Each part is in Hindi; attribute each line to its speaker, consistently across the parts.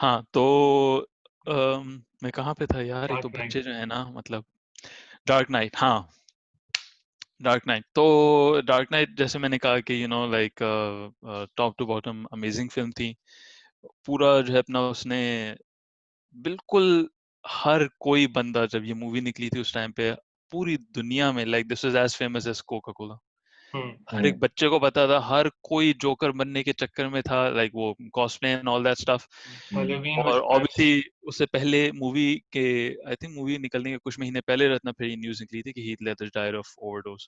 Speaker 1: हाँ, तो मैं कहाँ पे था यार? ये तो
Speaker 2: डार्क नाइट।
Speaker 1: बच्चे जो है ना, मतलब डार्क नाइट, हाँ, डार्क नाइट। तो डार्क नाइट जैसे मैंने कहा कि like top to bottom amazing film थी। पूरा जो है अपना उसने बिल्कुल हर कोई बंदा, जब ये मूवी निकली थी उस टाइम पे, पूरी दुनिया में like this is as famous as Coca Cola. हर एक बच्चे को पता था, हर कोई जोकर बनने के चक्कर में था, लाइक वो cosplay and all that stuff.
Speaker 2: Halloween was
Speaker 1: और
Speaker 2: पैक्स।
Speaker 1: ऑब्वियसली उससे पहले मूवी के, आई थिंक मूवी निकलने के कुछ महीने पहले रत्ना फिर न्यूज निकली थी कि Heath Ledger died of overdose.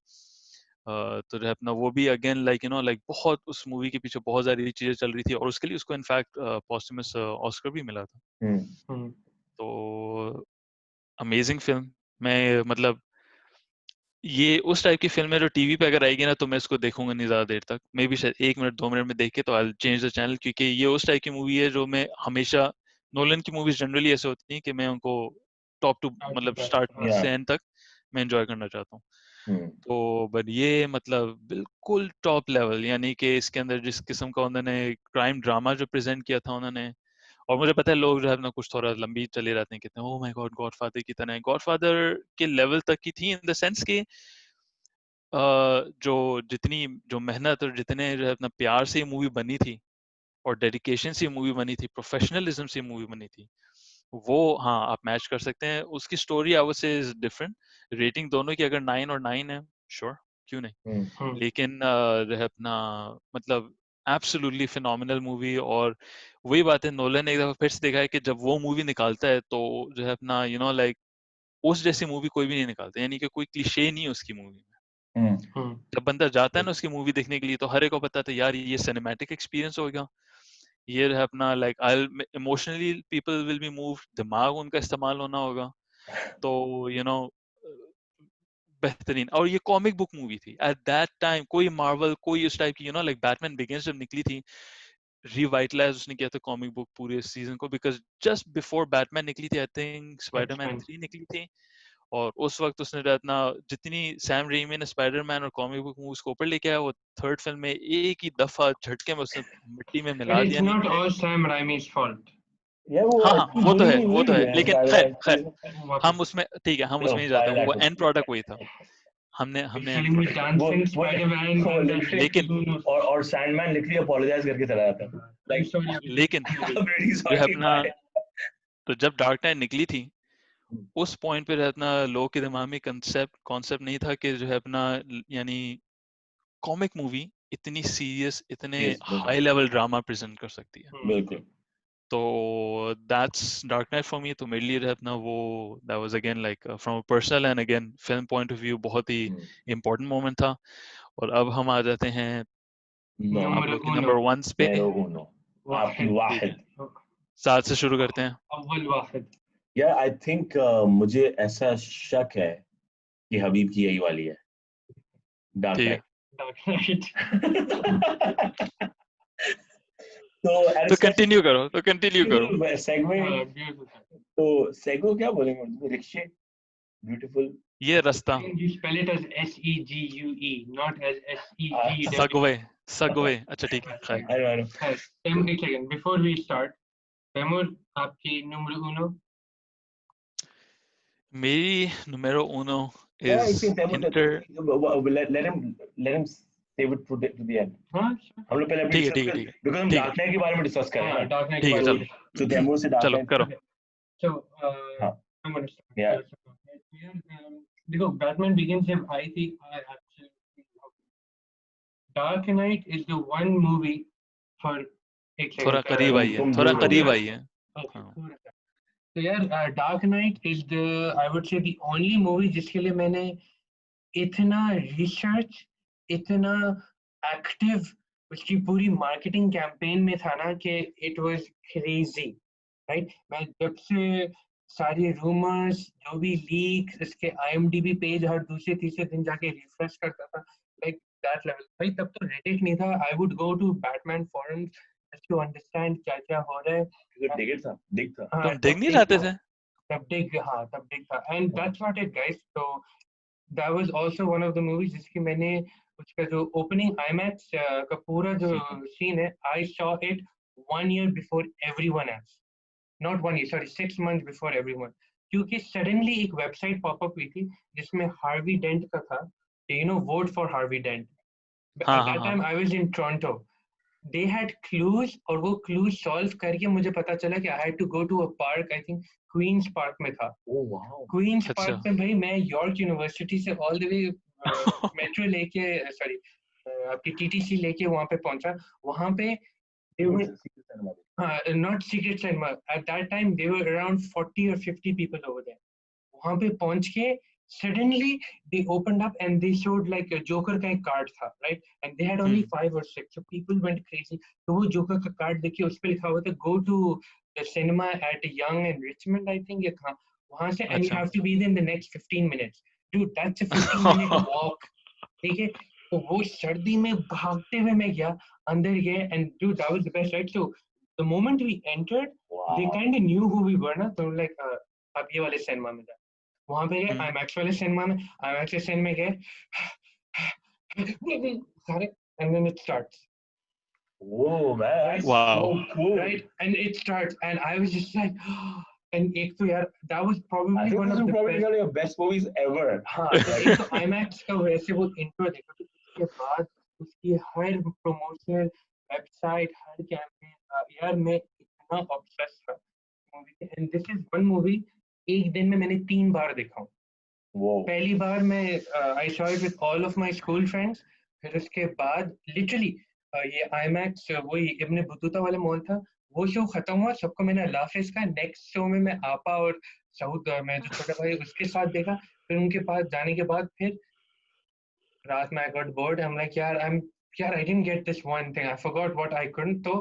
Speaker 1: तो जो है अपना वो भी अगेन लाइक लाइक बहुत उस मूवी के पीछे बहुत सारी चीजें चल रही थी, और उसके लिए उसको इनफैक्ट पॉस्टमस ऑस्कर भी मिला था। तो अमेजिंग फिल्म। मैं मतलब ये उस टाइप की फिल्म है जो टीवी पे अगर आएगी ना, तो मैं इसको देखूंगा नहीं ज्यादा देर तक, मे बी शायद 1 मिनट 2 मिनट में देख के तो आई चेंज द चैनल, क्योंकि ये उस टाइप की मूवी है जो मैं हमेशा, नोलन की मूवीज जनरली ऐसे होती हैं कि मैं उनको टॉप टू मतलब स्टार्ट से एंड तक मैं एंजॉय करना चाहता हूँ। तो बट ये मतलब बिल्कुल टॉप लेवल, यानी कि इसके अंदर जिस किस्म का उन्होंने क्राइम ड्रामा जो प्रेजेंट किया था उन्होंने। और मुझे पता है लोग जो है ना कुछ थोड़ा लंबी चले रहते हैं, कहते हैं ओह माय गॉड गॉडफादर की तरह, गॉडफादर के लेवल तक की थी इन द सेंस कि जो जितनी जो मेहनत और जितने जो है अपना प्यार से ये मूवी बनी थी, और डेडिकेशन से ये मूवी बनी थी, प्रोफेशनलिज्म से ये मूवी बनी थी, वो हाँ आप मैच कर सकते हैं। उसकी story I would say is different. Rating दोनों की अगर 9 और 9 है, श्योर, क्यों नहीं। लेकिन जो है अपना मतलब एब्सोल्युटली फिनोमिनल मूवी। और वही बात है, नोलन ने एक दफा फिर से देखा है कि जब वो मूवी निकालता है तो जो है अपना लाइक उस जैसी मूवी कोई भी नहीं निकालता, यानी कि कोई क्लीशे नहीं है उसकी मूवी में। जब बंदा जाता है ना उसकी मूवी देखने के लिए, तो हर एक को पता था यार ये सिनेमैटिक एक्सपीरियंस होगा, ये है अपना like I emotionally people will be move, दिमाग उनका इस्तेमाल होना होगा। तो बेहतरीन। और ये कॉमिक बुक मूवी थी एट दैट टाइम, कोई मार्वल कोई उस टाइप की लाइक बैटमैन बिगिंस जब निकली थी, रिवाइटलाइज उसने किया था कॉमिक बुक पूरे सीजन को, बिकॉज जस्ट बिफोर बैटमैन निकली थी आई थिंक स्पाइडरमैन 3 निकली थी। और उस वक्त उसने इतना जितनी सैम रेमी ने स्पाइडरमैन और कॉमिक बुक मूवीज को ऊपर लेके आया, वो थर्ड फिल्म में एक ही दफा झटके में उसने मिट्टी में
Speaker 2: But
Speaker 1: मिला
Speaker 2: it's
Speaker 1: दिया
Speaker 2: not
Speaker 1: नीचे।
Speaker 2: all Sam Raimi's fault.
Speaker 3: यार वो
Speaker 1: हाँ हाँ,
Speaker 3: अच्छी
Speaker 1: वो तो
Speaker 3: बुरी
Speaker 1: है, वो
Speaker 3: हुई
Speaker 1: तो है,
Speaker 3: है
Speaker 1: लेकिन खैर
Speaker 3: स्पाइडर।
Speaker 1: खैर हम उसमें ठीक है, हम उसमें ही जाते हैं, वो एंड प्रोडक्ट वही था। हमने
Speaker 2: You're
Speaker 1: हमने एंड
Speaker 2: telling me
Speaker 1: प्रोडक्ट
Speaker 3: वो
Speaker 2: dancing
Speaker 3: वो
Speaker 2: Spider-Man
Speaker 3: वो
Speaker 2: and then
Speaker 3: लिटरली,
Speaker 1: लेकिन
Speaker 2: who knows?
Speaker 3: और सैंडमैन लिटरली अपोलोजाइज करके चला जाता है,
Speaker 2: I'm
Speaker 3: लाइक
Speaker 2: sorry, I'm
Speaker 1: लेकिन
Speaker 3: I'm really
Speaker 1: जो है
Speaker 3: sorry
Speaker 1: अपना,
Speaker 3: bye।
Speaker 1: तो जब डार्क नाइट निकली थी उस पॉइंट पे अपना लोग के दिमाग में कंसेप्ट कॉन्सेप्ट नहीं था कि जो है अपना यानी कॉमिक मूवी इतनी सीरियस, इतने
Speaker 3: yes
Speaker 1: high level drama present कर सकती है।
Speaker 3: बिल्कुल।
Speaker 1: तो that's dark night for me. तो मेरे लिए अपना वो that was again like from a personal and again film point of view बहुत ही इम्पोर्टेंट मोमेंट था। और अब हम आ जाते हैं आप
Speaker 2: Numero
Speaker 1: लोग की
Speaker 2: uno.
Speaker 1: नंबर वंस पे।
Speaker 3: मेरो हूनो, आप
Speaker 2: वाहिद.
Speaker 1: ठीक है,
Speaker 3: वाहिद।
Speaker 1: साथ से शुरू करते हैं।
Speaker 2: अव्वल वाहिद.
Speaker 3: यार आई थिंक मुझे ऐसा शक है कि हबीब की यही वाली है, डार्क
Speaker 1: ठीक है,
Speaker 3: नाइट।
Speaker 2: Dark Knight.
Speaker 3: तो अरे
Speaker 1: तो कंटिन्यू करो, तो कंटिन्यू करो।
Speaker 3: Segue,
Speaker 2: Beautiful.
Speaker 3: तो सेगो क्या बोलेंगे उनको, रिक्शे, ब्यूटीफुल।
Speaker 1: ये रास्ता,
Speaker 2: You spell it as Segue, not as Segew.
Speaker 1: सगवे, सगवे, अच्छा ठीक है, खैर।
Speaker 3: अरे
Speaker 2: एक second before we start. Taimur, आपकी numero uno.
Speaker 1: मेरी numero uno
Speaker 3: yeah,
Speaker 1: is
Speaker 3: you can
Speaker 1: enter.
Speaker 3: let him save it to the end।
Speaker 2: हाँ,
Speaker 3: हम लोग पहले अपनी
Speaker 1: ठीक है,
Speaker 3: डिस्कस
Speaker 1: ठीक है,
Speaker 3: कर,
Speaker 1: ठीक है,
Speaker 3: बिकॉज हम
Speaker 1: ठीक है,
Speaker 3: डार्क नाइट के बारे में डिस्कस कर रहे हैं
Speaker 2: हाँ,
Speaker 3: ना।
Speaker 2: Dark Knight के
Speaker 1: ठीक है,
Speaker 2: बारे
Speaker 3: तो
Speaker 2: में.
Speaker 1: चलो
Speaker 3: तैमूर से डार्क
Speaker 1: चलो
Speaker 3: नाइट।
Speaker 1: करो।
Speaker 2: So,
Speaker 3: हाँ
Speaker 2: I'm gonna start.
Speaker 3: या
Speaker 2: यार, देखो, Batman Begins जब आई थी, I absolutely loved it. Dark Knight is the one movie for एक
Speaker 1: थोड़ा
Speaker 2: सेकंड
Speaker 1: करीब आई है,
Speaker 3: तुम
Speaker 1: थोड़ा
Speaker 3: दूर हो
Speaker 1: करीब
Speaker 3: गए।
Speaker 1: आई है।
Speaker 2: ओके,
Speaker 1: हाँ,
Speaker 2: थोड़ा सा. तो यार, Dark Knight is the, I would say, the only movie जिसके लिए मैंने इतना रिसर्च, इतना एक्टिव उसकी पूरी मार्केटिंग कैंपेन में था ना कि इट वाज क्रेजी, राइट. मैं जब से सारी रूमर्स, जो भी लीक्स, इसके आईएमडीबी पेज हर दूसरे तीसरे दिन जाके रिफ्रेश करता था, लाइक दैट लेवल. भाई तब तो रेडिट नहीं था. I would go to Batman forums just to understand क्या क्या हो रहा है.
Speaker 3: दिख था, दिख था।
Speaker 2: हाँ,
Speaker 1: तुम देख
Speaker 2: तब
Speaker 1: नहीं
Speaker 2: देख
Speaker 1: चाहते
Speaker 2: था.
Speaker 1: थे?
Speaker 2: तब देख था. And that's what it guys. तो that was also one of the movies जिसकी मैंने उसका जो ओपनिंग IMAX का पूरा जो सीन है, I saw it 1 year before everyone else. not 1 year, sorry, 6 months before everyone. क्योंकि suddenly एक website pop up हुई थी जिसमें Harvey Dent का था, you know, vote for Harvey Dent.
Speaker 1: हाँ
Speaker 2: At
Speaker 1: हाँ
Speaker 2: that
Speaker 1: हाँ
Speaker 2: time I was in Toronto. They had clues और वो clues solve करके मुझे पता चला कि I had to go to a park, I think Queens Park में था.
Speaker 3: Oh wow.
Speaker 2: क्वींस
Speaker 1: अच्छा
Speaker 2: पार्क में भाई मैं यॉर्क यूनिवर्सिटी से ऑल द वे मेट्रो लेके सॉरी आपकी टीटीसी लेके वहां पे पहुंचा. वहां पे they were
Speaker 3: Secret cinema.
Speaker 2: not secret cinema at that time, they were around 40 or 50 people over there. वहां पे पहुंच के suddenly they opened up and they showed like a Joker का एक कार्ड था, right, and they had only 5 or 6, so people went crazy. तो वो Joker का कार्ड देखिए उस पे लिखा हुआ था go to the cinema at Young and Richmond, I think, या कहाँ वहां से, and you
Speaker 1: अच्छा
Speaker 2: have to be there in the next 15 minutes. Dude, that's a 15-minute walk. ठीक है, तो वो सर्दी में भागते हुए मैं गया, अंदर गए, and dude, that was the best, right? So the moment we entered, they
Speaker 3: Wow.
Speaker 2: kind of knew who we were ना, तो like आप ये वाले सिनेमा में था. वहां पे गए IMAX वाले सिनेमा में, IMAX के सिनेमा में गए सारे, and then it starts.
Speaker 3: Whoa, man.
Speaker 2: Right?
Speaker 1: Wow.
Speaker 3: So cool.
Speaker 2: Right, and it starts, and I was just like, and एक तो यार, that was
Speaker 3: I
Speaker 2: probably
Speaker 3: think
Speaker 2: one
Speaker 3: this
Speaker 2: of
Speaker 3: is
Speaker 2: the
Speaker 3: probably
Speaker 2: best.
Speaker 3: one of your best movies ever.
Speaker 2: हाँ, तो एक तो IMAX का वैसे वो इंट्रो देखो, तो उसके बाद उसकी हर प्रमोशनल वेबसाइट, हर कैंपेन, यार मैं इतना ऑब्सेस था मूवी के, and this is one movie एक दिन में मैंने 3 बार देखा हूँ.
Speaker 3: Whoa.
Speaker 2: पहली बार मैं I saw it with all of my school friends. फिर उसके बाद लिटरली ये IMAX वही इब्ने बतूता वाला मॉल था, वो शो खत्म हुआ, सबको मैंने अल्लाह हाफिज का, नेक्स्ट शो में मैं आपा और सऊद मैं जो छोटा भाई उसके साथ देखा. फिर उनके पास जाने के बाद फिर रात में I got bored, I am like यार I didn't get this one thing, I forgot what I couldn't. तो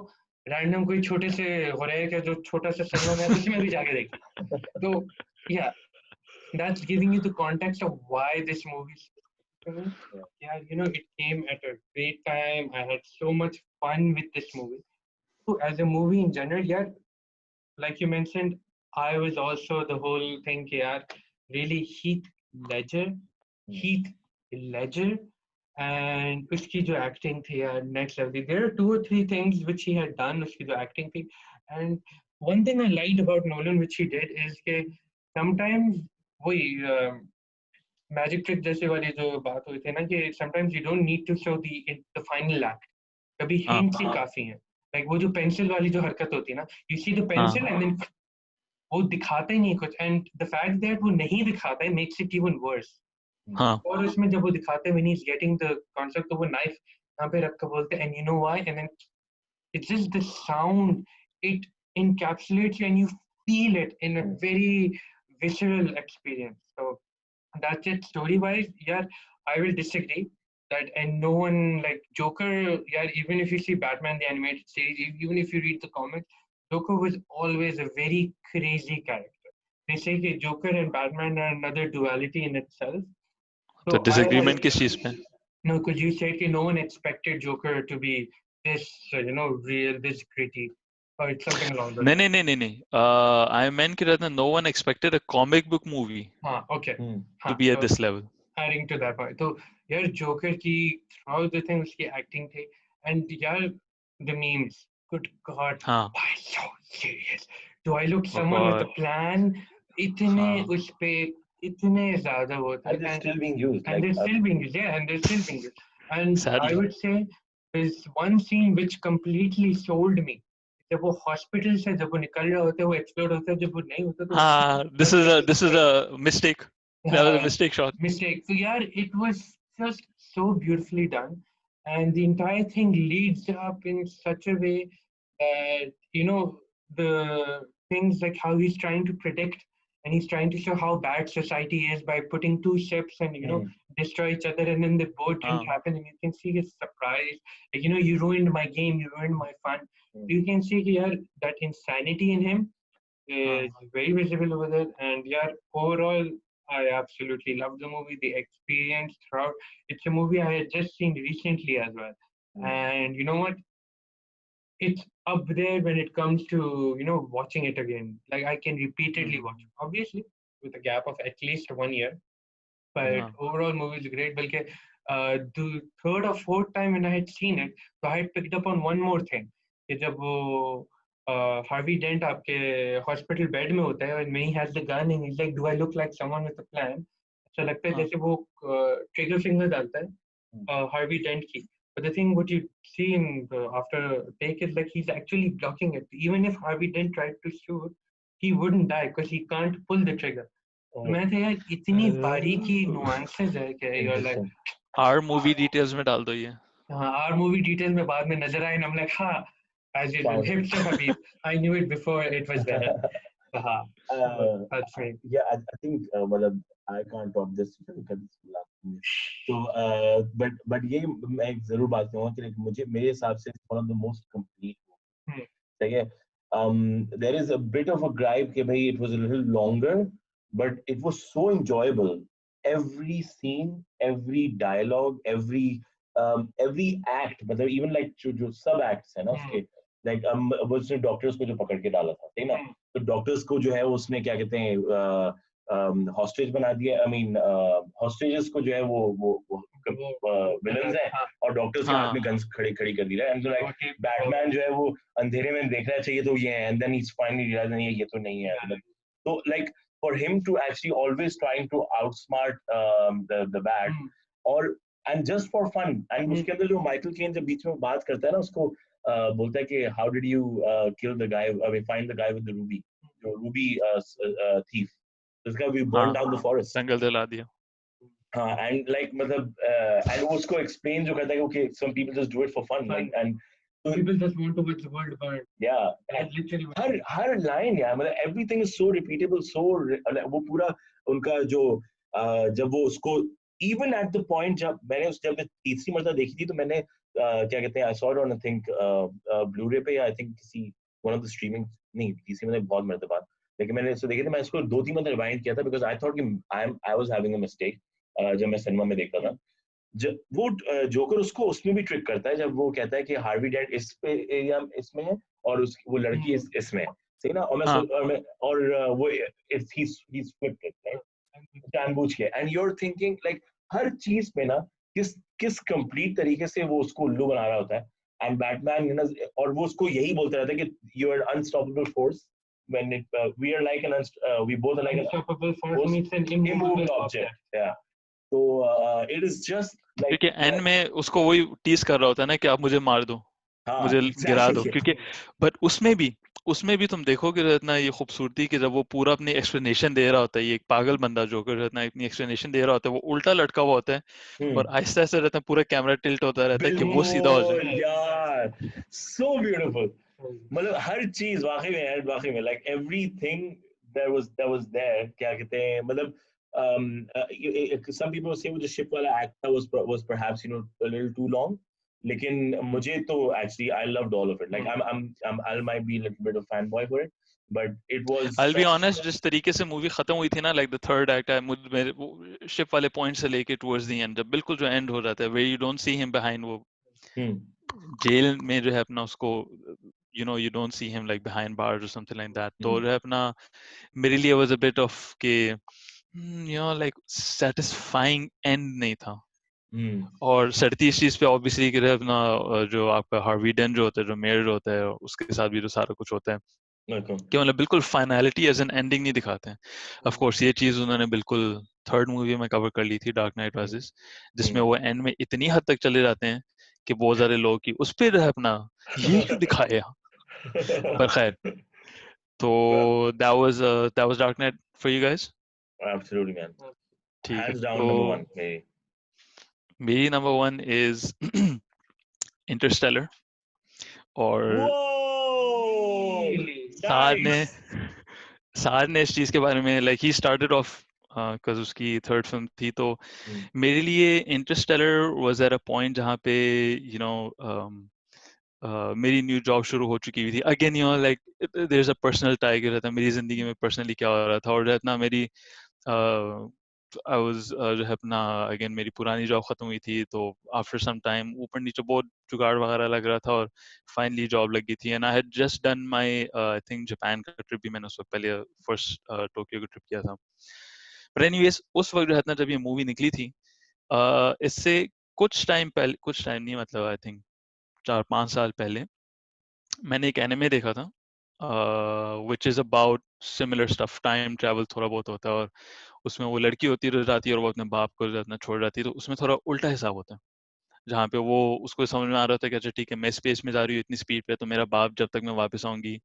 Speaker 2: रैंडम कोई छोटे से हो रहा है कि जो छोटा सा सिनेमा में उसमें भी जाके देखा. तो या that's giving you the context of why this movie is to me. Yeah, you know, it came at a great time. I had so much fun with this movie. So as a movie in general, yeah, like you mentioned, I was also the whole thing, yeah, really Ledger, Heath Ledger, and uski jo acting thi, yeah, next level. There are 2 or 3 things which he had done, uski jo acting thi. And one thing I liked about Nolan, which he did, is that sometimes वही मैजिक ट्रिक जैसे वाली जो बात हुई थी ना कि sometimes you don't need to show the final act, कभी हिंट ही काफी है. लाइक वो जो पेंसिल वाली जो हरकत होती है ना, you see the pencil and then वो दिखाते ही नहीं कुछ, एंड द फैक्ट दैट वो नहीं दिखाता है मेक्स इट इवन वर्स. और उसमें जब वो दिखाते हैं when he is getting the concept, तो वो नाइफ यहाँ पे रख कर बोलते हैं, and you know why, and then it's just the sound, it encapsulates you and you feel it in a very visceral experience. So that's it. Story wise, yeah, I will disagree that, and no one like Joker, yeah, even if you see Batman the animated series, even if you read the comics, Joker was always a very crazy character. They say that Joker and Batman are another duality in itself.
Speaker 1: तो डिसएग्रीमेंट किस चीज पे?
Speaker 2: No, because you said that no one expected Joker to be this, you know, real, this gritty, or it's something along those lines.
Speaker 1: नहीं. I meant that no one expected a comic book movie
Speaker 2: Okay.
Speaker 1: to be at this level.
Speaker 2: Adding to that point, so yeah, Joker ki throughout the thing uski acting thi, and yeah, the memes. Good God, why so serious? Do I look someone with a plan? Itne uspe itne zyada wo the,
Speaker 3: And they're still being used.
Speaker 2: and they're still being used. Yeah, and they're still being used. And
Speaker 1: Sadly.
Speaker 2: I would say there's one scene which completely sold me. जब वो हॉस्पिटल से जब वो निकल रहे होते हैं, वो एक्सप्लोड होता है, जब वो नहीं होता तो
Speaker 1: this is a mistake. That was a mistake shot.
Speaker 2: Mistake. So yeah, it was just so beautifully done, and the entire thing leads up in such a way that, you know, the things like how he's trying to predict and he's trying to show how bad society is by putting 2 ships and, you know, destroy each other, and then the boat didn't happen, and you can see his surprise, like, you know, you ruined my game, you ruined my fun. You can see here that insanity in him is very visible over there. And yeah, overall I absolutely love the movie, the experience throughout. It's a movie I had just seen recently as well. And you know what, it's up there when it comes to, you know, watching it again. Like I can repeatedly watch it, obviously with a gap of at least 1 year, but overall movie is great. Balki the 3rd or 4th time when I had seen it, so I had picked up on one more thing. कि जब वो हार्वी डेंट आपके हॉस्पिटल बेड में होता है और he has the gun and is like do I look like someone with a plan, ऐसा लगता है
Speaker 1: हाँ
Speaker 2: जैसे वो ट्रिगर फिंगर डालता है हार्वी डेंट की. But the thing what you see in after take is like he's actually blocking it. Even if Harvey Dent tried to shoot, he wouldn't die because he can't pull the trigger.
Speaker 3: Oh,
Speaker 2: मैं था यार इतनी बारीकी nuances है कि you're like
Speaker 3: interesting.
Speaker 1: R movie details में डाल दो ये.
Speaker 2: हाँ our movie details में बाद में नजर आए and I'm like हाँ as usual
Speaker 3: Sounds good.
Speaker 2: hipster Habib, I knew it before it was there. हाँ that's right.
Speaker 3: Yeah, I think मतलब I can't top this because so but ये मैं एक जरूर बात कहूँगा कि like, मुझे मेरे हिसाब से one of the most complete
Speaker 2: Hmm.
Speaker 3: ठीक है. There is a bit of a gripe कि भाई it was a little longer but it was so enjoyable. Every scene, every dialogue, every act, मतलब even like जो sub acts है ना उसके like वो उसने डॉक्टर्स को जो पकड़ के डाला था ठीक ना, तो डॉक्टर्स को जो है उसने क्या कहते हैं हॉस्टेज बना दिया. आई मीन हॉस्टेजेस को जो है वो विलन्स है
Speaker 2: हाँ
Speaker 3: और डॉक्टर्स के हाथ
Speaker 1: हाँ
Speaker 3: में गन्स खड़ी खड़ी कर दी है. एंड लाइक बैटमैन जो है वो अंधेरे में देख रहा है चाहिए तो ये है and then he finally realize नहीं ये तो नहीं है. मतलब तो like for him to actually always trying to outsmart the bat और and just for fun and उसके अंदर जो माइकल केन जब बीच में बात करता है ना उसको बोलता है कि how did you kill the guy, I mean find the guy with the ruby, जो ruby thief, इसका we burned down the forest.
Speaker 1: जंगल जला दिया.
Speaker 3: हाँ and like मतलब and वो उसको explain जो करता है कि okay some people just do it for fun like and
Speaker 2: people just want to watch the world burn.
Speaker 3: yeah
Speaker 2: That's literally what
Speaker 3: her line यार मतलब everything is so repeatable, so वो पूरा उनका जो जब वो उसको even at the point जब मैं तीसरी मर्तबा देखी थी तो मैंने क्या कहते हैं I saw it on I think Blu-ray पे या I think किसी one of the streaming नहीं तीसरी मतलब बहुत मर्तबा लेकिन मैंने इसको देखी थी. मैं इसको 2-3 बार रिवाइंड किया था because I thought कि I was having a mistake जब मैं सिनेमा में देखता था. जब वो जोकर उसको उसमें भी ट्रिक करता है जब वो कहता है कि हार्वी डेंट इस पे एरिया इसमें है और वो लड़की इसमें है सही ना, और वो he's flipped it right जानबूझ के and you're thinking like हर चीज में ना किस कंप्लीट तरीके से वो उसको उल्लू बना रहा होता है एंड बैटमैन और वो उसको यही बोलता रहता है कि you are unstoppable force when we are like we both are like an
Speaker 2: unstoppable force meets an immovable object.
Speaker 3: yeah. So it is just like
Speaker 1: क्योंकि एंड में उसको वही टीज कर रहा होता है ना कि आप मुझे मार दो, मुझे गिरा दो. क्योंकि बट उसमें भी तुम देखोगे इतना ये खूबसूरती कि जब वो पूरा अपनी एक्सप्लेनेशन दे रहा होता है, ये एक पागल बंदा जो कर इतना अपनी एक्सप्लेनेशन दे रहा होता है, वो उल्टा लटका हुआ होता है और आहिस्ता आहिस्ता रहता है पूरा कैमरा टिल्ट होता रहता है कि वो सीधा हो जाए.
Speaker 3: यार सो ब्यूटीफुल. मतलब हर चीज वाकई में like everything that was there क्या कहते हैं मतलब some people say वो जो शिप वाला act was perhaps a little too long. लेकिन मुझे तो actually I loved all of it. Like I might be a little bit of fanboy for it, but it was.
Speaker 1: I'll be honest, जिस तरीके से मूवी खत्म हुई थी ना, like the third act, मेरे शिप वाले पॉइंट से लेके towards the end, जब बिल्कुल जो एंड हो जाता है where you don't see him behind वो जेल में जो है अपना उसको you don't see him like behind bars or something like that. तो जो है अपना मेरे लिए was a bit of के like satisfying end नहीं था. और 37 चीज पे ऑब्वियसली कि अपना जो आपका हार्वी डेन जो होता है, जो मेयर होता है, उसके साथ भी जो सारा कुछ होता है कि मतलब बिल्कुल फाइनलिटी एज एन एंडिंग नहीं दिखाते हैं. ऑफ कोर्स ये चीज उन्होंने बिल्कुल थर्ड मूवी में कवर कर ली थी, डार्क नाइट राइजेस, जिसमें वो एंड में इतनी हद तक चले जाते हैं कि बहुत सारे लोग की उस पे अपना ये क्यों दिखाया. पर खैर, तो that was Dark Knight for you guys.
Speaker 3: Absolutely man.
Speaker 1: ठीक है.
Speaker 3: Hands down number one maybe.
Speaker 1: मेरी नंबर 1 इज इंटरस्टेलर. और सार ने इस चीज के बारे में like he started off because उसकी थर्ड फिल्म थी, तो मेरे लिए Interstellar was at a point जहाँ पे मेरी न्यू जॉब शुरू हो चुकी हुई थी. Again like there is a personal tie रहता है मेरी जिंदगी में, पर्सनली क्या हो रहा था. और इतना मेरी I was जो है अपना अगेन मेरी पुरानी जॉब खत्म हुई थी, तो आफ्टर सम टाइम ऊपर नीचे बहुत जुगाड़ वगैरह लग रहा था और फाइनली जॉब लग गई थी. And I had just done my I think Japan का ट्रिप भी मैंने उस वक्त पहले फर्स्ट टोक्यो का ट्रिप किया था. बट एनीवेज उस वक्त जो है ना जब ये मूवी निकली थी, इससे कुछ टाइम नहीं मतलब आई थिंक 4-5 साल पहले मैंने एक एनिमे देखा था which is about similar stuff, time travel थोड़ा बहुत होता है, और उसमें वो लड़की होती रह जाती है और वो अपने बाप को अपना छोड़ जाती है, तो उसमें थोड़ा उल्टा हिसाब होता है, जहाँ पे वो उसको समझ में आ रहा था कि अच्छा ठीक है, मैं स्पेस में जा रही हूँ इतनी स्पीड पे, तो मेरा बाप जब तक मैं वापस आऊंगी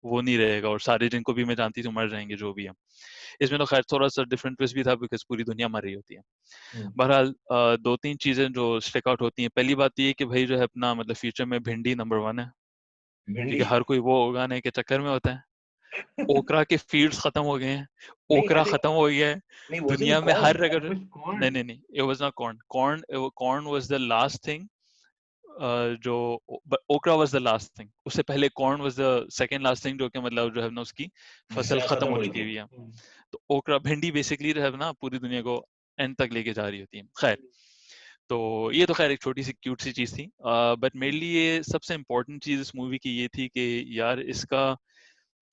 Speaker 1: वो नहीं रहेगा, और सारे जिनको भी मैं जानती थी मर जाएंगे जो भी है। इसमें तो खैर थोड़ा सा डिफरेंट ट्विस्ट भी था, बिकॉज पूरी दुनिया मर रही होती है। बहरहाल दो तीन चीजें जो स्टिक आउट होती हैं, पहली बात ये कि भाई जो है अपना मतलब फ्यूचर में भिंडी नंबर 1 है,
Speaker 3: भिंडी।
Speaker 1: क्योंकि हर कोई वो उगाने के चक्कर में होता है। ओकरा के फील्ड्स खत्म हो गए हैं,
Speaker 3: नहीं,
Speaker 1: ओकरा
Speaker 3: आई थिंक
Speaker 1: खत्म हो गया है
Speaker 3: नहीं, वाज इट
Speaker 1: दुनिया में,
Speaker 3: कॉर्न?
Speaker 1: हर अगर
Speaker 2: With
Speaker 1: नहीं
Speaker 2: corn.
Speaker 1: नहीं नहीं, it was not corn, corn was the last thing, जो ओकरा वाज द लास्ट थिंग, उससे पहले corn was the second last thing, जो कि मतलब जो है ना उसकी
Speaker 3: जिससे
Speaker 1: फसल खत्म
Speaker 3: खत्म
Speaker 1: हो
Speaker 3: हो रही
Speaker 1: चुकी
Speaker 3: थी।
Speaker 1: हुई है। तो ओकरा भिंडी बेसिकली जो है ना पूरी दुनिया को एंड तक लेके जा रही होती है। खैर, तो ये तो खैर एक छोटी सी क्यूट सी चीज थी, बट मेरे लिए सबसे इम्पोर्टेंट चीज इस मूवी की ये थी कि यार इसका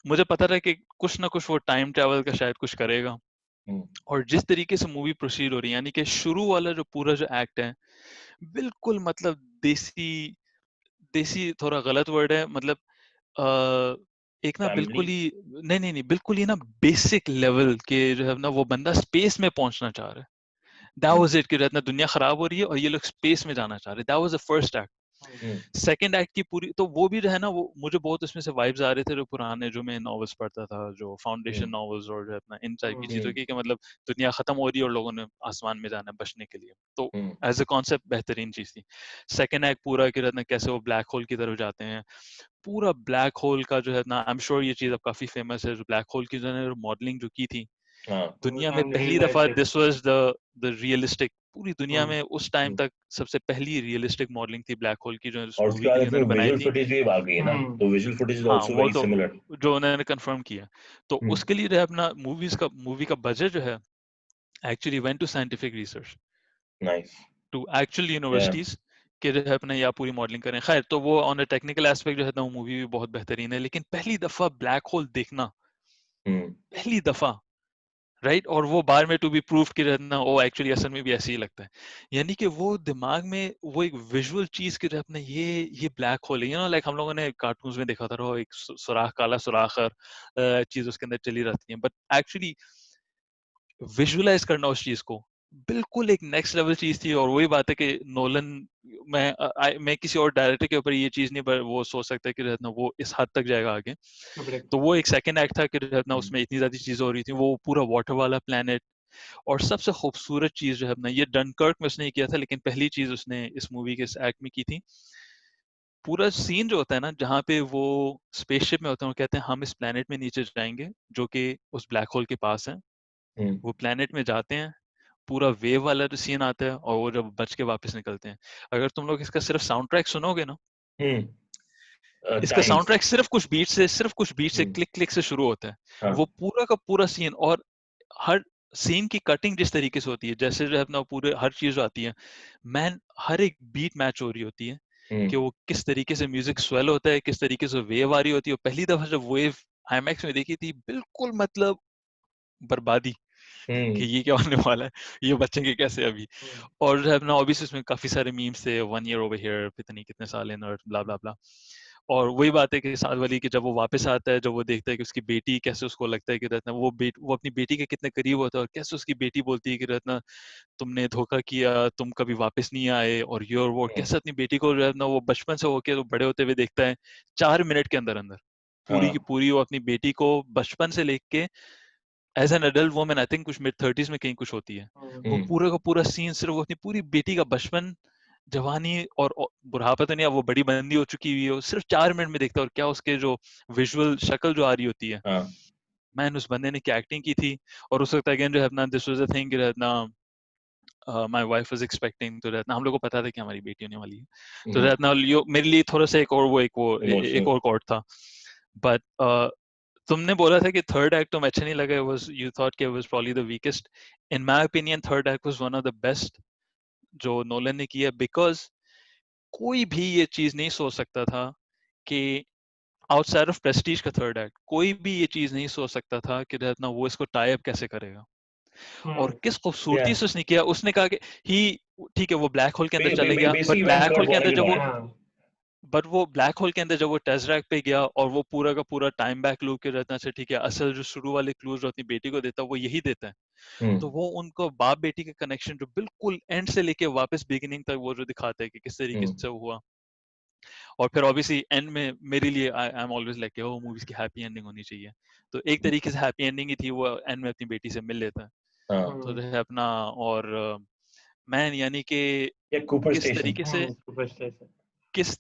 Speaker 1: मुझे पता था कि कुछ ना कुछ वो टाइम ट्रेवल का शायद कुछ करेगा, और जिस तरीके से मूवी प्रोसीड हो रही है, यानी कि शुरू वाला जो पूरा जो एक्ट है बिल्कुल मतलब देसी देसी थोड़ा गलत वर्ड है, मतलब एक ना
Speaker 3: फैमिली।
Speaker 1: बिल्कुल ही नहीं नहीं नहीं, बिल्कुल ही ना बेसिक लेवल के जो है ना वो बंदा स्पेस में पहुंचना चाह रहा है। दैट वाज इट, कि जो है ना दुनिया खराब हो रही है और ये लोग स्पेस में जाना चाह रहे हैं। That was the first act. Second act की पूरी तो वो भी जो है ना, वो मुझे बहुत उसमें से वाइब्स आ रहे थे जो पुराने जो मैं नॉवेल्स पढ़ता था, जो फाउंडेशन नॉवेल्स और जो है अपना इन टाइप की चीजों की, कि मतलब दुनिया खत्म हो रही है और लोगों ने आसमान में जाना है बचने के लिए। तो एज अ कॉन्सेप्ट बेहतरीन चीज थी। सेकंड एक्ट पूरा कि रहना कैसे वो ब्लैक होल की तरफ जाते हैं, पूरा ब्लैक होल का जो है ना, आई एम श्योर ये चीज अब काफी फेमस है, जो ब्लैक होल की जो है मॉडलिंग जो की थी
Speaker 3: हाँ।
Speaker 1: दुनिया में
Speaker 2: And real
Speaker 1: पहली
Speaker 2: life
Speaker 1: दफा,
Speaker 2: से.
Speaker 1: दिस वाज द रियलिस्टिक, पूरी दुनिया में उस टाइम
Speaker 3: हम्म।
Speaker 1: तक सबसे पहली रियलिस्टिक मॉडलिंग थी ब्लैक होल की, जो इस
Speaker 3: और उसके
Speaker 1: मूवी
Speaker 3: बाद
Speaker 1: के
Speaker 3: आई
Speaker 1: लिए
Speaker 3: थिंक
Speaker 1: उन्होंने बनाई
Speaker 3: विजुअल
Speaker 1: थी।
Speaker 3: फुटेज भी आ गई है ना, तो विजुअल फुटेज इज
Speaker 1: हाँ
Speaker 3: आल्सो
Speaker 1: वो
Speaker 3: वेरी
Speaker 1: तो
Speaker 3: सिमिलर।
Speaker 1: जो उन्होंने कंफर्म किया, तो उसके लिए जो है अपना मूवी का बजट जो है actually went to scientific research,
Speaker 3: nice.
Speaker 1: To actual
Speaker 3: या।
Speaker 1: यूनिवर्सिटीज के जो है अपने या पूरी मॉडलिंग करें। खैर, तो वो ऑन अ टेक्निकल एस्पेक्ट जो है ना वो मूवी भी बहुत बेहतरीन है, लेकिन पहली दफा ब्लैक होल देखना, पहली दफा, राइट, और वो बार में टू बी प्रूव कि रहना वो एक्चुअली असल में भी ऐसे ही लगता है। यानी कि वो दिमाग में वो एक विजुअल चीज के रहना, ये ब्लैक होल है, यू नो, लाइक हम लोगों ने कार्टून्स में देखा था, वो एक सुराख, काला सुराख और चीज उसके अंदर चली रहती है, बट एक्चुअली विजुअलाइज करना उस चीज को बिल्कुल एक नेक्स्ट लेवल चीज थी। और वही बात है कि नोलन, मैं किसी और डायरेक्टर के ऊपर ये चीज नहीं, वो सोच सकता है कि रहना वो इस हद तक जाएगा आगे। तो वो एक सेकंड एक्ट था कि रहना उसमें इतनी ज्यादा चीजें हो रही थी, वो पूरा वाटर वाला प्लेनेट। और सबसे खूबसूरत चीज जो है अपना, ये डनकर्क में उसने किया था, लेकिन पहली चीज उसने इस मूवी के इस एक्ट में की थी, पूरा सीन जो होता है ना जहाँ पे वो स्पेसशिप में होते हैं, वो कहते हैं हम इस प्लेनेट में नीचे जाएंगे जो कि उस ब्लैक होल के पास है। वो प्लेनेट में जाते हैं, पूरा वेव वाला जो सीन आता है, और वो जब बच के वापस निकलते हैं। अगर तुम लोग इसका सिर्फ साउंड ट्रैक सुनोगे ना, इसका साउंड
Speaker 3: टाइम्स।
Speaker 1: ट्रैक सिर्फ कुछ बीट से क्लिक क्लिक से शुरू होता है।
Speaker 3: हाँ।
Speaker 1: वो पूरा का पूरा सीन, और हर सीन की कटिंग जिस तरीके से होती है, जैसे जो है अपना पूरे हर चीज आती है, मैन हर एक बीट मैच हो रही होती है, कि वो किस तरीके से म्यूजिक स्वेल होता है, किस तरीके से वेव आ रही होती है। पहली दफा जब वेव आईमैक्स में देखी थी, बिल्कुल मतलब बर्बादी, कि ये क्या होने वाला है, ये बचेंगे कैसे अभी। और जो है अपना ऑब्वियसली उसमें काफी सारे मीम्स थे, 1 ईयर ओवर हियर, पता नहीं कितने साल इन, और ब्ला ब्ला ब्ला। और वही बात है कि साथ वाली कि जब वो वापस आता है, जब वो देखता है कि उसकी बेटी, कैसे उसको लगता है कि रत्ना वो अपनी बेटी के कितने करीब होता है, और कैसे उसकी बेटी बोलती है कि रत्ना तुमने धोखा किया, तुम कभी वापस नहीं आए, और ये और वो, कैसे अपनी बेटी को जो है ना वो बचपन से होके तो बड़े होते हुए देखता है 4 मिनट के अंदर अंदर, पूरी की
Speaker 3: हाँ।
Speaker 1: पूरी वो अपनी बेटी को बचपन से लेके as an adult woman, I think कुछ मिड 30s में कहीं कुछ होती है, वो पूरा का पूरा सीन सिर्फ वो अपनी पूरी बेटी का बचपन, जवानी और बुढ़ापा तो नहीं, अब वो बड़ी बंदी हो चुकी हुई है, वो सिर्फ 4 मिनट में देखता है, और क्या उसके जो विजुअल शक्ल जो आ रही होती है,
Speaker 3: हाँ।
Speaker 1: मैन उस बंदे ने क्या एक्टिंग की थी। और उस वक्त अगेन जो है अपना दिस वाज अ थिंग रहना, माय वाइफ वाज एक्सपेक्टिंग, तो रहना हम लोग को पता था कि हमारी बेटी होने वाली है, तो रहना यो मेरे लिए थोड़ा सा एक
Speaker 3: इमोशनल।
Speaker 1: और कॉर्ड था। बट तुमने बोला था कि थर्ड एक्ट तुम्हें अच्छा नहीं लगा, वाज यू थॉट कि it was probably the weakest. In my opinion, third act was one of the best जो नोलन ने किया, बिकॉज कोई भी ये चीज नहीं सोच सकता था कि आउटसाइड ऑफ प्रेस्टीज का थर्ड एक्ट, कोई भी ये चीज नहीं सोच सकता था कि रत्ना वो इसको टाई अप कैसे करेगा, और किस
Speaker 3: या।
Speaker 1: खूबसूरती से उसने किया। उसने कहा कि ही ठीक है वो ब्लैक होल के अंदर चले गया, but
Speaker 3: basically went
Speaker 1: black hole
Speaker 3: towards
Speaker 1: के
Speaker 3: वाटर
Speaker 1: अंदर
Speaker 3: की
Speaker 1: जब वो
Speaker 3: नॉलेज।
Speaker 1: बट वो ब्लैक होल के अंदर जब वो टेसरैक्ट पे गया और वो पूरा का पूरा टाइम बैक लूप के रहता है, अच्छा ठीक है, असल जो शुरू वाले क्लूज जो अपनी बेटी को देता है वो यही देता है, तो वो उनको बाप बेटी के कनेक्शन जो बिल्कुल एंड से लेके वापस बिगिनिंग तक वो जो दिखाता है कि किस तरीके से वो हुआ। और फिर ऑब्वियसली एंड में मेरे लिए आई एम ऑलवेज लाइक वो मूवीज की हैप्पी एंडिंग होनी चाहिए, तो एक तरीके से हैप्पी एंडिंग ही थी, वो एंड में अपनी बेटी से मिल लेता है। तो जो है अपना, और मैन यानी कि
Speaker 3: कूपर
Speaker 1: किस
Speaker 3: स्टेशन।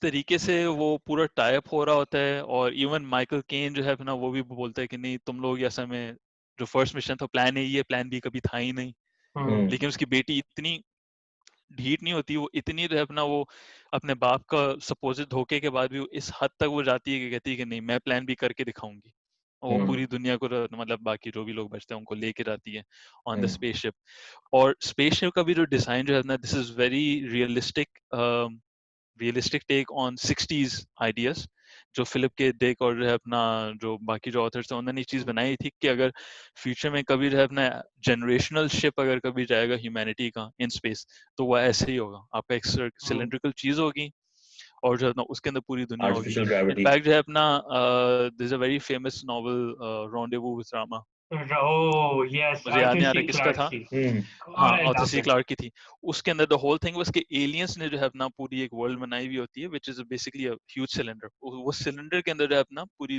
Speaker 1: तरीके से वो पूरा टाइप हो रहा होता है, और इवन माइकल केन जो है अपना वो भी बोलता है कि नहीं तुम लोग ऐसा में जो फर्स्ट मिशन था प्लान ए, ये प्लान बी कभी था ही नहीं। लेकिन उसकी बेटी इतनी ढीठ नहीं होती, वो इतनी जो है अपना वो अपने बाप का सपोजिट धोखे के बाद भी वो इस हद तक वो जाती है कि कहती है कि नहीं मैं प्लान भी करके दिखाऊंगी, और वो पूरी दुनिया को मतलब बाकी जो भी लोग बचते हैं उनको लेके जाती है ऑन द स्पेसशिप। और स्पेसशिप का भी जो डिजाइन जो है ना, this is very realistic take on 60s ideas, जो फिलिप के डिक और जो है अपना जो बाकी जो ऑथर्स थे उन्होंने ये चीज बनाई थी कि अगर फ्यूचर में कभी जो है अपना जनरेशनल शिप अगर कभी जाएगा ह्यूमैनिटी का इन स्पेस, तो वो ऐसे ही होगा, आपका एक सिलेंड्रिकल चीज होगी और जो है अपना उसके अंदर पूरी दुनिया होगी।
Speaker 3: Artificial gravity.
Speaker 1: इनफैक्ट जो है अपना this is a very famous novel rendezvous with Rama,
Speaker 2: Oh yes,
Speaker 1: मुझे याद
Speaker 2: Arthur
Speaker 1: नहीं आ रहा
Speaker 2: C.
Speaker 1: किसका था।
Speaker 2: Clarke.
Speaker 1: हाँ,
Speaker 2: God, I
Speaker 1: Arthur
Speaker 2: love
Speaker 1: C
Speaker 2: it.
Speaker 1: Clarke की थी। उसके अंदर द होल थिंग वाज कि एलियंस ने जो है अपना पूरी एक वर्ल्ड बनाई हुई होती है which is basically a huge cylinder. वो सिलेंडर के अंदर जो है अपना पूरी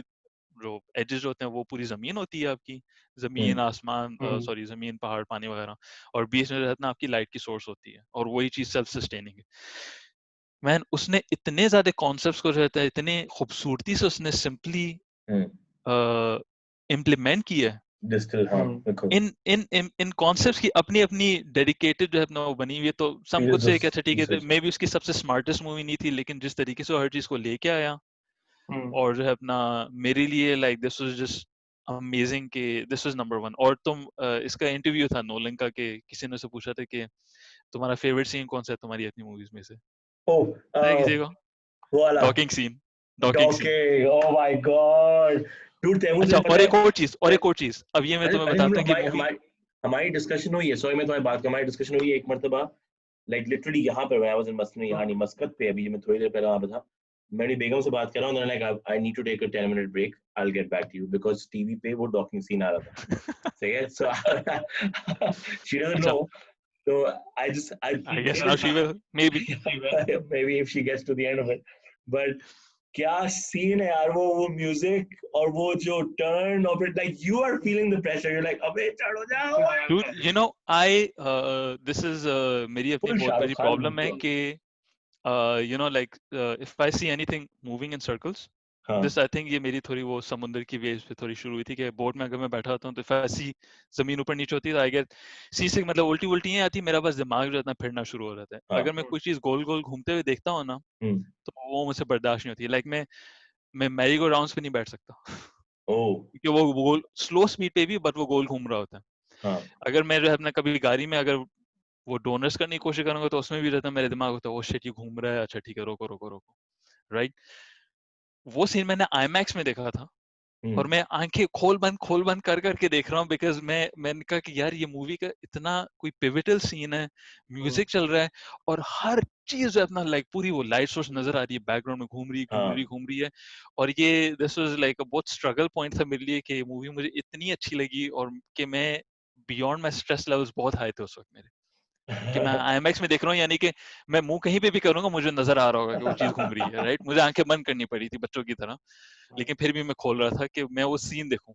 Speaker 1: जो एजेस होते हैं वो पूरी जमीन होती है आपकी, जमीन आसमान सॉरी जमीन पहाड़ पानी वगैरह, और बीच में जो है ना आपकी लाइट की सोर्स होती है, और वही चीज सेल्फ सस्टेनिंग है। मैन उसने इतने ज्यादा कॉन्सेप्ट्स को जो है इतने खूबसूरती से उसने सिंपली इम्प्लीमेंट किया है
Speaker 3: डिस्टिल, हाँ देखो
Speaker 1: इन कॉन्सेप्ट्स की अपनी अपनी डेडिकेटेड जो है अपना वो बनी हुई है। तो सब कुछ से अच्छा ठीक है, मे बी उसकी सबसे स्मार्टेस्ट मूवी नहीं थी, लेकिन जिस तरीके से वो हर चीज को लेके आया और जो है अपना मेरे लिए like this was just amazing कि दिस वाज नंबर वन। और तुम इसका इंटरव्यू था नोलन का कि किसी ने उसे पूछा था कि तुम्हारा फेवरेट सीन कौन सा है तुम्हारी अपनी मूवीज में से,
Speaker 3: ओह
Speaker 1: पता है किसी को?
Speaker 3: वो वाला
Speaker 1: डॉकिंग सीन, डॉकिंग सीन।
Speaker 3: डॉके, oh my god dude, Taimur
Speaker 1: अच्छा,
Speaker 3: तुझे
Speaker 1: और
Speaker 3: पता
Speaker 1: एक
Speaker 3: है?
Speaker 1: और चीज, और एक और चीज, अब ये मैं
Speaker 3: अरे
Speaker 1: तुम्हें
Speaker 3: अरे
Speaker 1: बताता हूँ कि
Speaker 3: हमारी
Speaker 1: मूवी
Speaker 3: हमारी हमारी डिस्कशन हुई है, सॉरी मैं तुम्हारी बात कर, हमारी डिस्कशन हुई है एक मर्तबा, लाइक लिटरली यहाँ पर, आई वाज इन मस्कत में, यहाँ नहीं मस्कत पे, अभी मैं थोड़ी देर पहले वहां पे था, मेरी बेगम से बात कर रहा हूँ, like I need to take a 10 minute break, I will get back to you, because TV पे वो डॉकिंग सीन आ रहा था, सही है, सो शी डजंट नो,
Speaker 1: अच्छा,
Speaker 3: so I just I
Speaker 1: I guess now
Speaker 3: because
Speaker 1: she will maybe.
Speaker 3: maybe if she gets to the end of it, but क्या सीन है यार, वो म्यूजिक और वो जो turn off it, like you are feeling the pressure, you like अबे चढ़ो जाओ,
Speaker 1: Dude, you know, this is मेरी अपनी
Speaker 3: फुल
Speaker 1: बहुत
Speaker 3: शाहरुख
Speaker 1: बड़ी
Speaker 3: खान
Speaker 1: प्रॉब्लम है
Speaker 3: bro.
Speaker 1: कि you know like if I see anything moving in circles,
Speaker 3: हाँ
Speaker 1: this I think ये मेरी थोड़ी वो समुद्र की वेव्स पे थोड़ी शुरू हुई थी कि बोट में अगर मैं बैठा होता हूँ तो if I see जमीन ऊपर नीचे होती है तो I get सी से मतलब उल्टी उल्टी नहीं आती, मेरा बस दिमाग जो है ना फिरना शुरू हो जाता है।
Speaker 3: हाँ
Speaker 1: अगर मैं कोई चीज गोल गोल घूमते हुए देखता हूँ ना,
Speaker 3: हम्म
Speaker 1: तो वो मुझसे बर्दाश्त नहीं होती। लाइक मैं मैरी गो राउंड्स पे नहीं बैठ सकता
Speaker 3: ओ
Speaker 1: क्योंकि वो गोल स्लो स्पीड पे भी बट वो गोल घूम रहा होता है।
Speaker 3: हाँ
Speaker 1: अगर मैं जो है अपना कभी गाड़ी में अगर वो डोनर्स करने की कोशिश करूंगा तो उसमें भी रहता है मेरे दिमाग होता है, ओ शिट ये घूम रहा है, अच्छा ठीक है रोको रोको रोको, राइट। वो सीन मैंने आईमैक्स में देखा था, और मैं आंखें खोल बंद कर करके देख रहा हूँ, बिकॉज मैंने कहा कि यार ये मूवी का इतना कोई पिविटल सीन है, म्यूजिक चल रहा है और हर चीज जो है अपना लाइक पूरी वो लाइट सोर्स नजर आ रही है बैकग्राउंड में
Speaker 3: हाँ
Speaker 1: घूम रही है। और ये दिस वाज लाइक अ बहुत स्ट्रगल पॉइंट था मेरे लिए कि मूवी मुझे इतनी अच्छी लगी और कि मैं बियॉन्ड माई स्ट्रेस लेवल्स बहुत हाई थे उस वक्त मेरे, कि मैं आईमैक्स में देख रहा हूँ, यानी कि मैं मुंह कहीं पे भी करूंगा मुझे नजर आ रहा होगा कि वो चीज घूम रही है, राइट। मुझे आंखें बंद करनी पड़ी थी बच्चों की तरह, लेकिन फिर भी मैं खोल रहा था कि मैं वो सीन देखूं।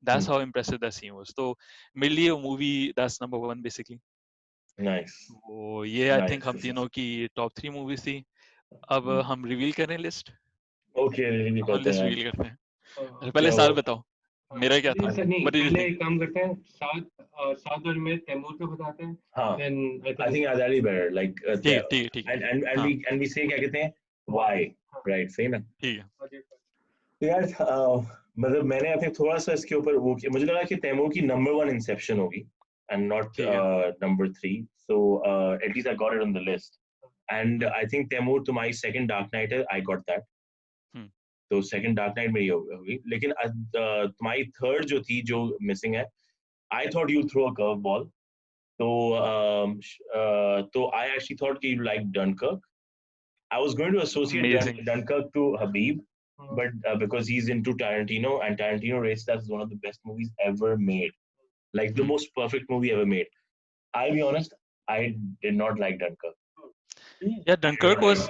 Speaker 1: That's how impressive that scene was. तो मेरे लिए वो movie that's number one basically.
Speaker 3: Nice
Speaker 1: तो ये आई थिंक हम
Speaker 3: नाइस
Speaker 1: तीनों की टॉप 3 मूवीज थी। अब हम रिवील करें लिस्ट,
Speaker 3: ओके रिलीव
Speaker 1: हम
Speaker 3: करते
Speaker 1: लिस्ट
Speaker 3: हैं,
Speaker 1: रिवील करते हैं। अच्छा,
Speaker 3: क्या
Speaker 1: पहले
Speaker 3: हुआ?
Speaker 1: साल बताओ मेरा क्या था,
Speaker 2: नहीं,
Speaker 1: what did you
Speaker 2: पहले
Speaker 1: think?
Speaker 2: एक काम करते हैं, सात और में तैमूर का बताते हैं,
Speaker 3: हाँ
Speaker 2: then I
Speaker 3: I
Speaker 2: think
Speaker 3: think that'll be better, like
Speaker 1: ठीक है ठीक है ठीक है ठीक है,
Speaker 3: and
Speaker 1: हाँ
Speaker 3: we say क्या कहते हैं why, right, सही ना?
Speaker 1: ठीक है।
Speaker 3: तो यार मतलब मैंने आई थिंक थोड़ा सा इसके ऊपर वो किया, मुझे लगा कि तैमूर की नंबर वन इंसेप्शन होगी एंड नॉट
Speaker 1: ठीक है।
Speaker 3: Number three, so at least I got it on the list, and I think तैमूर तुम्हारी सेकंड डार्क नाइट है, आई गॉट दैट,
Speaker 1: हम्म
Speaker 3: तो सेकंड डार्क नाइट मेरी होगी, लेकिन तुम्हारी थर्ड जो थी जो मिसिंग है, I thought you throw a curve ball, तो तो आई एक्चुअली थॉट कि you like Dunkirk, I was going to associate
Speaker 1: Amazing.
Speaker 3: Dunkirk to Habib,
Speaker 2: Hmm.
Speaker 3: but because he's into Tarantino, and Tarantino rates that as one of the best movies ever made, like the
Speaker 1: Hmm.
Speaker 3: most perfect movie ever made. I'll be honest, I did not like Dunkirk.
Speaker 1: Yeah, Dunkirk was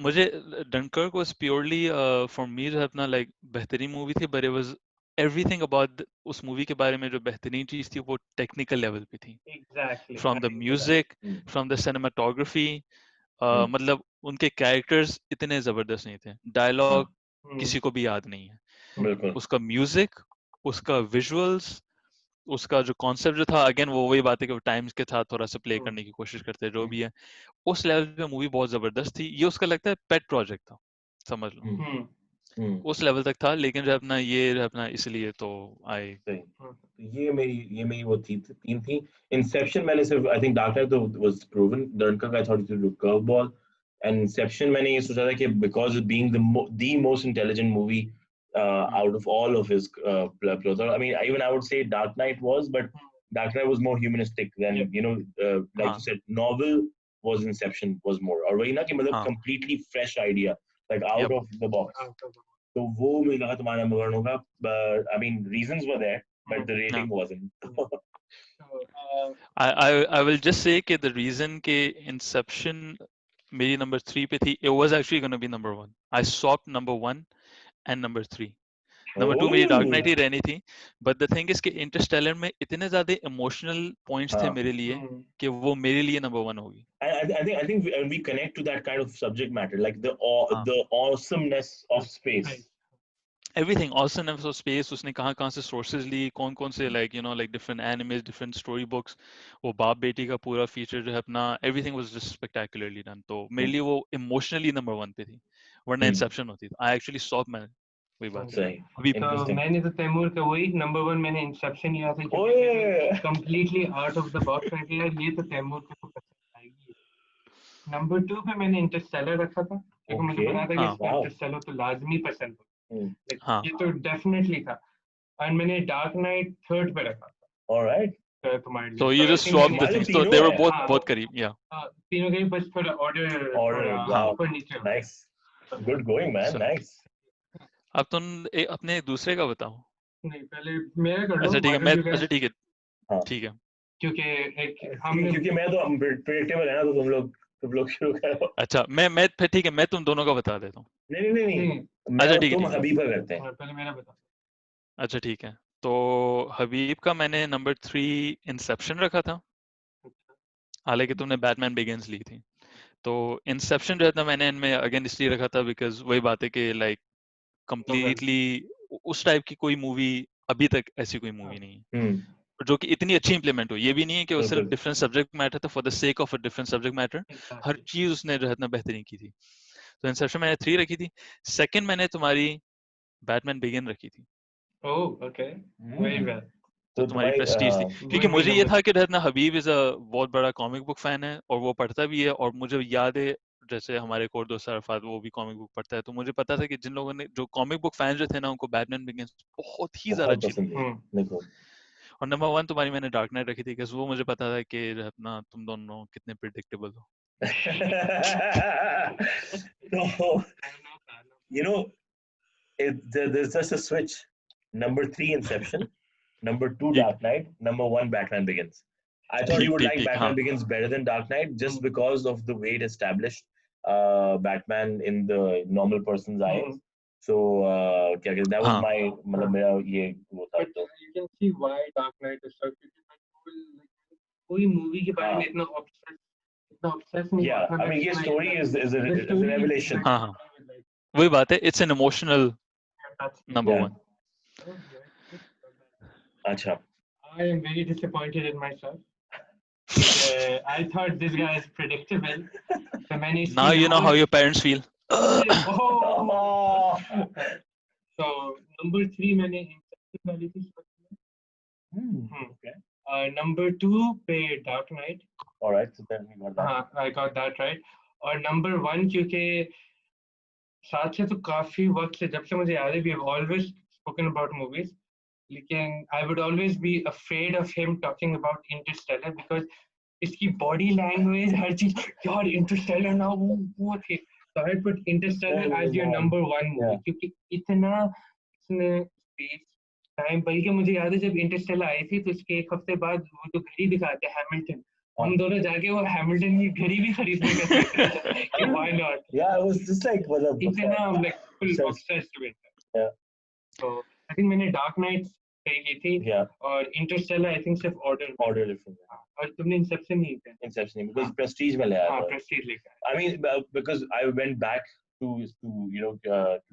Speaker 1: मुझे Dunkirk was purely for me जो है अपना like बेहतरीन मूवी थी, but it was everything about उस मूवी के बारे में जो बेहतरीन चीज थी वो टेक्निकल लेवल पे थी.
Speaker 2: Exactly.
Speaker 1: From the music,
Speaker 3: Hmm.
Speaker 1: from the cinematography, मतलब उनके कैरेक्टर्स इतने जबरदस्त नहीं थे. Dialogue
Speaker 2: Hmm.
Speaker 1: किसी को भी याद नहीं है.
Speaker 3: बिल्कुल.
Speaker 1: उसका म्यूजिक, उसका विजुअल्स, उसका जो कॉन्सेप्ट जो था, अगेन वो वही बात है कि वो टाइम्स के साथ थोड़ा सा प्ले करने की कोशिश करते हैं, जो भी है उस लेवल पे मूवी बहुत जबरदस्त थी. ये उसका लगता है पेट प्रोजेक्ट था, समझ लो.
Speaker 2: Hmm.
Speaker 1: उस लेवल तक था, लेकिन जो अपना ये जो अपना इसलिए तो आई
Speaker 3: ये मेरी वो तीन थी. इंसेप्शन मैंने सिर्फ आई थिंक डार्क नाइट तो was proven. Dunkirk I thought it was curve ball. And Inception मैंने ये सोचा था कि because of being the most intelligent movie out of all of his plots. I mean, even I would say Dark Knight was, but Dark Knight was more humanistic than like you said, novel was Inception was more. और वही ना कि मतलब completely fresh idea, like out of the box. तो वो मुझे लगा तुम्हारा नंबर वन होगा. But I mean, reasons were there, but the rating wasn't.
Speaker 1: I will just say कि the reason कि Inception मेरी number 3 पे थी, it was actually going to be number 1. I swapped number 1 and number 3. Number 2 मेरी Dark Knight ही रहनी थी, but the thing is कि Interstellar में इतने ज़्यादा emotional points थे मेरे लिए कि वो मेरे लिए number 1 होगी.
Speaker 3: I think we connect to that kind of subject matter, like the awesomeness of space.
Speaker 1: Everything, awesomeness of space. उसने कहाँ से sources ली, कौन से like like different animes, different story books. वो बाप बेटी का पूरा feature जो है अपना, everything was just spectacularly done. तो मेरे लिए वो emotionally number 1 पे थी, वरना Inception होती. I actually saw मैं वही बात है.
Speaker 3: अभी
Speaker 2: तो मैंने तो तैमूर का वही नंबर 1 मैंने इंसेप्शन लिया था, completely out of the box निकला. ये तो तैमूर को पसंद आएगी. नंबर 2 पे मैंने इंटरस्टेलर रखा था, क्योंकि मुझे पता था कि इसको इंटरस्टेलर तो लाजमी पसंद होगा. ये तो डेफिनेटली था. और मैंने डार्क नाइट थर्ड पे रखा था.
Speaker 3: Alright.
Speaker 1: So you just swapped the things. So they were both करीब. Yeah.
Speaker 2: तीनों के बस थोड़ा order ऊपर नीचे.
Speaker 3: Nice. Good going, man. Nice.
Speaker 1: अब तुम अपने दूसरे का बताओ.
Speaker 2: नहीं, पहले मेरा कर लो.
Speaker 1: अच्छा ठीक है, अच्छा ठीक है, ठीक है.
Speaker 2: क्योंकि
Speaker 3: मैं तो predictable है ना, तो तुम लोग शुरू करो.
Speaker 1: अच्छा मैं फिर ठीक है, मैं तुम दोनों का बता देता हूँ.
Speaker 3: नहीं. अच्छा ठीक है, तुम हबीब का करते हैं.
Speaker 2: पहले मेरा बता.
Speaker 1: अच्छा ठीक है, तो हबीब का मैंने नंबर 3 इंसेप्शन रखा था, हालांकि तुमने बैटमैन बिगिंस ली थी. तो इंसेप्शन जो था मैंने इनमें अगेन इसलिए रखा था बिकॉज वही बात है कि लाइक कंप्लीटली उस टाइप की कोई मूवी अभी तक ऐसी कोई मूवी नहीं है जो कि इतनी अच्छी इंप्लीमेंट हो. ये भी नहीं है कि वो सिर्फ डिफरेंट सब्जेक्ट मैटर था for the sake of a different subject matter. हर चीज उसने जो है इतना बेहतरीन की थी. तो इंसेप्शन मैंने 3 रखी थी. सेकंड मैंने तुम्हारी बैटमैन बिगिन रखी थी.
Speaker 2: Oh okay, very well.
Speaker 1: तो तुम्हारी प्रेस्टीज थी, क्योंकि मुझे ये था कि रहना हबीब इज अ बहुत बड़ा कॉमिक बुक फैन है और वो पढ़ता भी है. और मुझे याद है जैसे हमारे कोर दोस्त अरफात वो भी कॉमिक बुक पढ़ता है, तो मुझे पता था कि जिन लोगों ने जो कॉमिक बुक फैंस जो थे ना उनको बैटमैन बिगिंस बहुत ही ज्यादा अच्छी थी. और नंबर 1 तुम्हारी मैंने डार्क नाइट रखी थी क्योंकि वो मुझे पता था कि अपना तुम दोनों कितने प्रेडिक्टेबल हो.
Speaker 3: There's just a switch. Number 3 Inception, number 2 Dark Knight, number 1 Batman Begins. I thought you would like Batman Begins better than Dark Knight just because of the way it established Batman in the normal person's eyes. So that was my मेरा ये वो था.
Speaker 2: But you can see why Dark Knight is so good. कोई मूवी के बारे में इतना obsessed नहीं.
Speaker 3: Yeah, I mean, your story is a revelation.
Speaker 1: हाँ, वही बात है. It's an emotional number 1.
Speaker 3: अच्छा.
Speaker 2: I am very disappointed in myself. I thought this guy is predictable.
Speaker 1: Now you know how your parents feel.
Speaker 2: So number 3 मैंने Inception वाली थी. Okay. Number 2 पे Dark Knight.
Speaker 3: All right, so then we got that.
Speaker 2: I got that right. और number 1 क्योंकि साथ से तो काफी वक्त से जब से मुझे याद है we have always spoken about movies. लेकिन I would always be afraid of him talking about Interstellar because इसकी body language हर चीज यार Interstellar ना वो थी. So I'd put Interstellar as your number one movie क्योंकि इतना इसमें space टाइम, बल्कि मुझे याद है जब इंटरस्टेलर आई थी तो उसके एक हफ्ते बाद वो जो घड़ी दिखाते हैं हैमिल्टन, हम दोनों जाके वो हैमिल्टन की घड़ी भी खरीदने का सोच रहे थे कि why not.
Speaker 3: Yeah, it was just like
Speaker 2: इतना I'm like full
Speaker 3: obsessed.
Speaker 2: obsessed with it.
Speaker 3: Yeah.
Speaker 2: So I think मैंने डार्क नाइट सही की थी
Speaker 3: Yeah,
Speaker 2: और इंटरस्टेलर आई थिंक सिर्फ
Speaker 3: order different.
Speaker 2: और तुमने इंसेप्शन नहीं किया.
Speaker 3: Inception because Prestige में ले आया
Speaker 2: हाँ
Speaker 3: था.
Speaker 2: प्रेस्टीज लेकर.
Speaker 3: I mean, because I went back to you know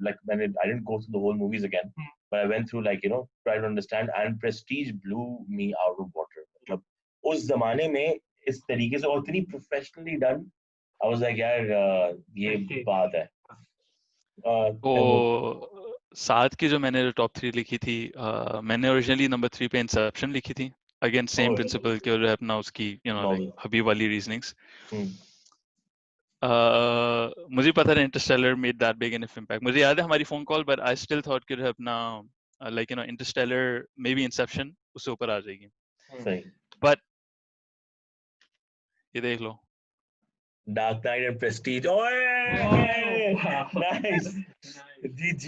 Speaker 3: like when I didn't go through the whole movies again, but I went through like try to understand, and Prestige blew me out of water. मतलब उस जमाने में इस तरीके से और इतनी professionally done, I was like यार ये
Speaker 2: Prestige.
Speaker 3: बात है.
Speaker 1: तो साथ की जो मैंने टॉप 3 लिखी थी, मैंने ओरिजिनली नंबर 3 पे इंसेप्शन लिखी थी. अगेन सेम प्रिंसिपल के जो है अपना उसकी लाइक हबीब वाली रीजनिंग्स. मुझे पता है Interstellar made that big an impact. मुझे याद है हमारी phone call, but I still thought कि अपना like Interstellar may be Inception उससे ऊपर आ जाएगी.
Speaker 3: सही.
Speaker 1: बट ये देख लो,
Speaker 3: Dark Knight and Prestige. Oh, nice. GG.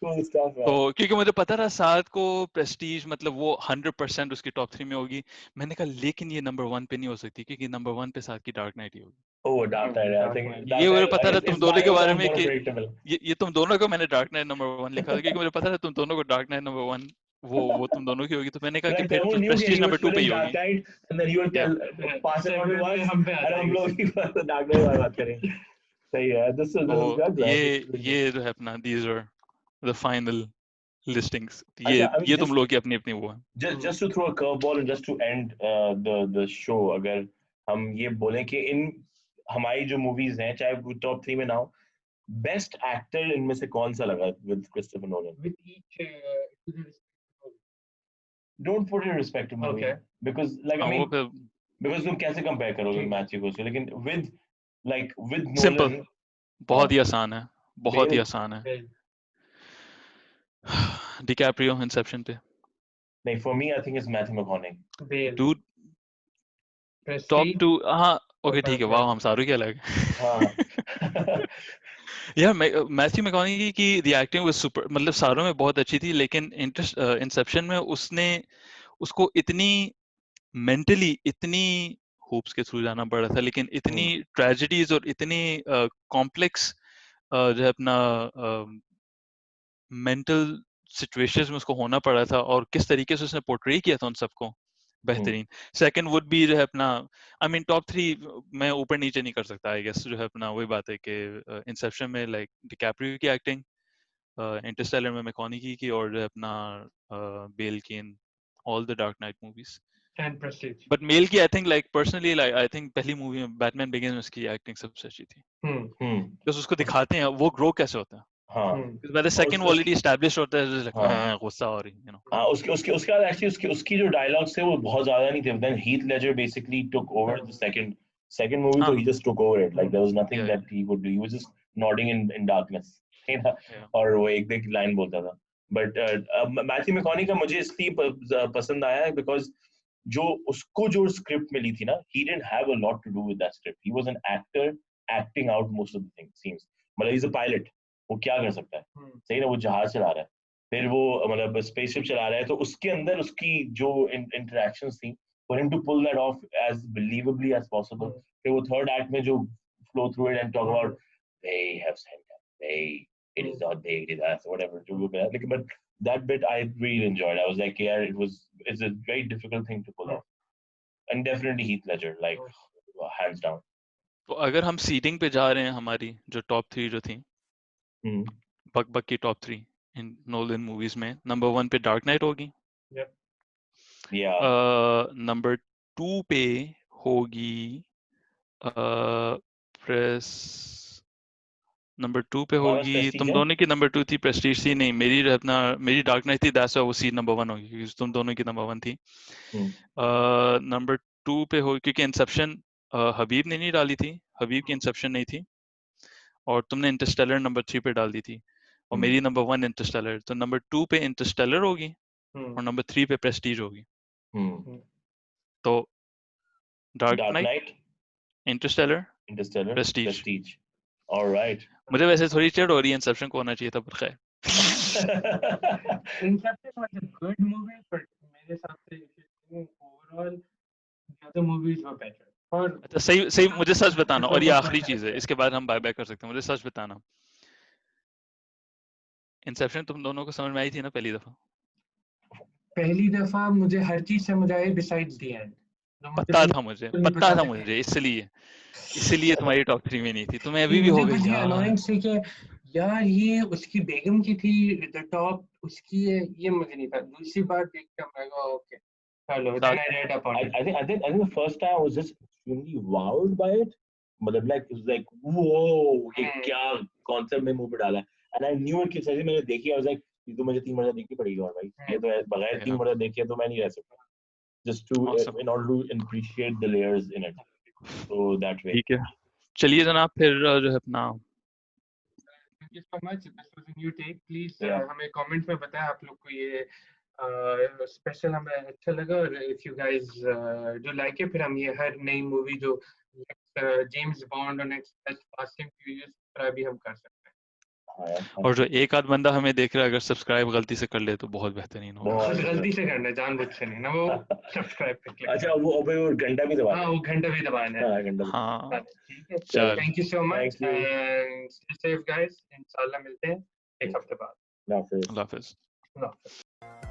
Speaker 3: Cool stuff.
Speaker 1: तो क्योंकि मुझे पता था साथ को प्रेस्टीज मतलब वो 100% उसकी टॉप 3 में होगी. मैंने कहा लेकिन ये नंबर 1 पे नहीं हो सकती क्योंकि नंबर 1 पे साथ की डार्क नाइट ही होगी.
Speaker 3: Oh, Dark Knight. I think
Speaker 1: ये मुझे पता था तुम दोनों के बारे में कि
Speaker 3: predictable.
Speaker 1: ये तुम दोनों को मैंने डार्क नाइट नंबर 1 लिखा था क्योंकि मुझे पता था तुम दोनों को डार्क नाइट नंबर 1 वो तुम दोनों की होगी. तो मैंने कहा कि फिर प्रेस्टीज नंबर 2 पे ही होगी.
Speaker 3: And then you will tell pass it on to us and हम लोग ही डार्क नाइट वाली बात करेंगे. सही है. This is good.
Speaker 1: ये जो है अपना these are the final listings. ये तुम लोग की अपनी अपनी वो है.
Speaker 3: Just to throw a curveball and just to end the show, अगर हम ये बोलें कि इन हमारी जो मूवीज हैं चाहे वो टॉप 3 में ना हो, बेस्ट एक्टर इनमें से कौन सा लगा with Christopher Nolan?
Speaker 2: With each
Speaker 3: Don't put it in respective movie.
Speaker 2: Okay.
Speaker 3: Because like I mean because तुम कैसे कंपेयर करोगे मैथ्यू को उससे, लेकिन with Nolan
Speaker 1: सिंपल, बहुत ही आसान है, बहुत ही आसान है. डिकैप्रियो इंसेप्शन पे.
Speaker 3: नहीं, for me I think it's Matthew McConaughey.
Speaker 1: Dude, top 2. हाँ ओके ठीक है. वाह हम सारों के अलग.
Speaker 3: हाँ.
Speaker 1: यार मैथ्यू मैकॉनगी की द एक्टिंग वाज सुपर. मतलब सारों में बहुत अच्छी थी, लेकिन इंसेप्शन में उसको इतनी मेंटली इतनी होप्स के थ्रू जाना पड़ा था, लेकिन इतनी ट्रेजेडीज और इतनी कॉम्प्लेक्स जो है अपना मेंटल सिचुएशंस में उसको होना पड़ा था, और किस तरीके से उसने पोर्ट्रे किया था उन सबको, बेहतरीन. सेकंड वुड बी जो है अपना आई मीन टॉप 3 मैं ऊपर नीचे नहीं कर सकता आई गेस. जो है अपना वही बात है कि इंसेप्शन में लाइक डिकैप्रियो की एक्टिंग, इंटरस्टेलर में मैकॉनगी की, और जो है अपना बेल की in all the Dark Knight movies.
Speaker 2: and Prestige.
Speaker 1: But मेल की I think like personally like I think पहली मूवी में बैटमैन बिगिंस में उसकी एक्टिंग सबसे अच्छी थी. बिकॉज़ उसको दिखाते हैं वो ग्रो कैसे होता है.
Speaker 3: हाँ.
Speaker 1: By the second already established होता है, like गुस्सा हो रही
Speaker 3: हाँ. उसके बाद actually उसकी जो dialogues थे वो बहुत ज्यादा नहीं थे. Then Heath Ledger basically took over the second movie, so he just took over it. Like there was nothing that he could do. He was just nodding in darkness. और वो एक लाइन बोलता था. But मैथ्यू मैकॉनगी का मुझे इसलिए पसंद आया है because जो उसको जो स्क्रिप्ट मिली थी ना, he didn't have a lot to do with that script. He was an actor acting out most of the things. Seems मतलब he's a pilot. वो क्या कर सकता है, सही ना. वो जहाज चला रहा है, फिर वो मतलब स्पेसशिप चला रहा है, तो उसके अंदर उसकी जो इंटरेक्शंस थी, for him to pull that off as believably as possible. फिर वो थर्ड एक्ट में जो flow through it and talk about they have sent us, it is not they, it is us, whatever. Like, but that bit I really enjoyed. I was like, yeah, it's a very difficult thing to pull off. And definitely Heath Ledger, like hands down.
Speaker 1: तो अगर हम सीटिंग पे जा रहे हैं, हमारी जो टॉप 3 जो थी, बक की टॉप 3 इन नोलन मूवीज में, नंबर 1 पे डार्क नाइट होगी. नंबर 2 पे होगी नंबर 2 पे होगी. तुम दोनों की नंबर 2 थी, प्रेस्टीज थी. नहीं, मेरी डार्क नाइट थी. दैट्स वो सीट नंबर 1 होगी क्योंकि तुम दोनों की नंबर 1 थी. नंबर 2 पे होगी क्योंकि इंसेप्शन हबीब ने नहीं डाली थी, हबीब की इंसेप्शन नहीं थी, और तुमने इंटरस्टेलर नंबर 3 पे डाल दी थी, और मेरी नंबर 1 इंटरस्टेलर. तो नंबर 2 पे इंटरस्टेलर होगी और नंबर 3 पे प्रेस्टीज होगी. तो Dark night, Interstellar, Prestige.
Speaker 3: Alright
Speaker 1: मुझे वैसे थोड़ी चिढ़ हो रही है इंसेप्शन को होना चाहिए था, पर खैर।
Speaker 2: Inception was a good movie, but मेरे हिसाब से overall the other movies were better. और
Speaker 1: अच्छा सही सही, मुझे सच बताना, और ये
Speaker 2: Christopher
Speaker 1: आखिरी
Speaker 2: Nolan
Speaker 1: चीज है,
Speaker 2: है।
Speaker 1: इसके बाद हम बाय बाय कर सकते हैं। मुझे सच बताना, इंसेप्शन तुम दोनों को समझ में आई थी ना पहली दफा?
Speaker 2: पहली दफा मुझे हर चीज समझ आई besides the end. तो मुझे
Speaker 1: पता था मुझे,
Speaker 2: बिल्कुल नहीं
Speaker 1: पता
Speaker 2: पता
Speaker 1: था
Speaker 2: था
Speaker 1: मुझे, इसलिए तुम्हारी टॉप 3 में नहीं थी। तुम्हें अभी भी
Speaker 2: मुझे
Speaker 1: होगा
Speaker 2: बस ये
Speaker 1: यार।
Speaker 2: annoyance थी कि यार ये उसकी बेगम की थी, द टॉप उसकी है, ये मुझे नहीं था। दूसरी बार देख के मैं कहा ओके चलो, then I read about it.
Speaker 3: I think the first time I was just extremely wowed by it. मतलब like it was like whoa, ये क्या concept में मुंह पे डाला है. And I knew it कि जैसे मैंने देखी, I was like ये तो मुझे 3 मरतबा देखनी पड़ेगी और भाई ये तो बगैर 3 मरतबा देखे तो मैं नहीं रह सकता. Just to
Speaker 1: Awesome.
Speaker 3: in order to appreciate the layers in it. So that way.
Speaker 1: ठीक है, चलिए जनाब, फिर जो है अपना
Speaker 2: Thank you so much. This was a new take. Please
Speaker 3: Yeah.
Speaker 2: हमें comment में बताएं आप लोग को ये स्पेशल हमें अच्छा लगा, और if you guys do like it, फिर हम ये हर नई मूवी जो जेम्स बॉन्ड और नेक्स्ट फास्ट एंड फ्यूरियस पर भी हम कर सकते हैं।
Speaker 1: और जो एक आध बंदा हमें देख रहा है, अगर सब्सक्राइब गलती से कर ले तो बहुत बेहतरीन होगा।
Speaker 3: बहुत
Speaker 2: बस गलती से करना है, जानबूझ से नहीं ना, वो सब्सक्राइब पे क्लिक
Speaker 3: अच्छा वो अबे वो घंटा भी दबा
Speaker 2: हाँ वो घंटा भी दबाना है।
Speaker 3: हाँ घंटा भी
Speaker 1: हाँ
Speaker 2: ठीक है,
Speaker 1: चल,
Speaker 2: thank you so much
Speaker 3: Thank you.
Speaker 2: And stay safe guys, इंशाल्लाह मिलते हैं एक हफ्ते बाद।
Speaker 3: अल्लाह हाफिज़.
Speaker 1: अल्लाह हाफिज।
Speaker 2: अल्लाह हाफ़िज़।